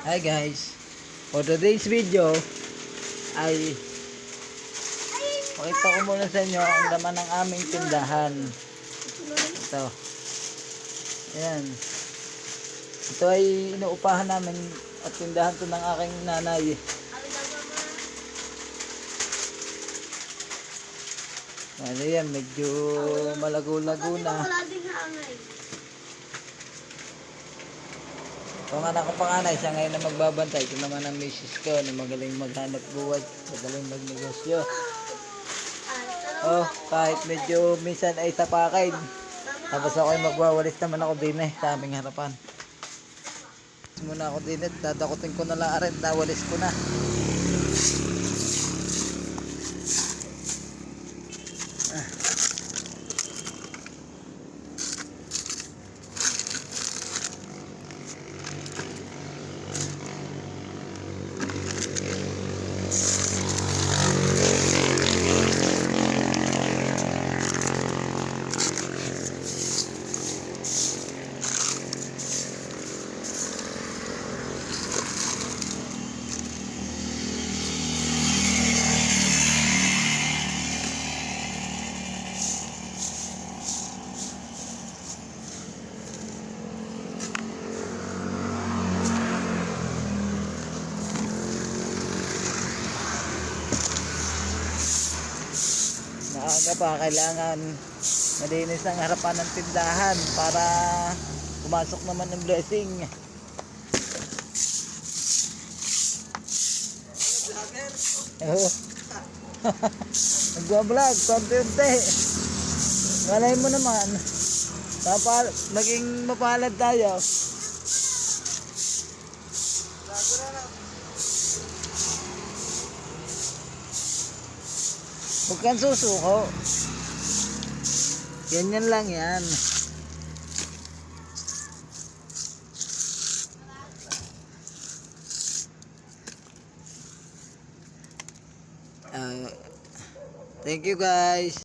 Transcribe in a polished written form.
Hi guys, for today's video ay pakita ko muna sa inyo ang laman ng aming tindahan. Ito, ayan, ito ay inuupahan namin at tindahan to ng aking nanay. Ano yan, medyo malago-lago na. Kung anak ko panganay, siya ngayon na magbabantay. Ito naman ang misis ko na magaling maghanap buhay, magaling magnegosyo. Oh, kahit medyo minsan ay tapakin. Tapos ako ay magwawalis naman ako din sa aming harapan. Muna ako din dadakutin ko na lang rin, nawalis ko na. Maaga pa, kailangan malinis ang harapan ng tindahan para pumasok naman ng blessing. Oo. Nagbablog, konti-unti. Malay mo naman, maging mapalad tayo. Huwag kang susuko. Ganyan lang yan. Thank you guys.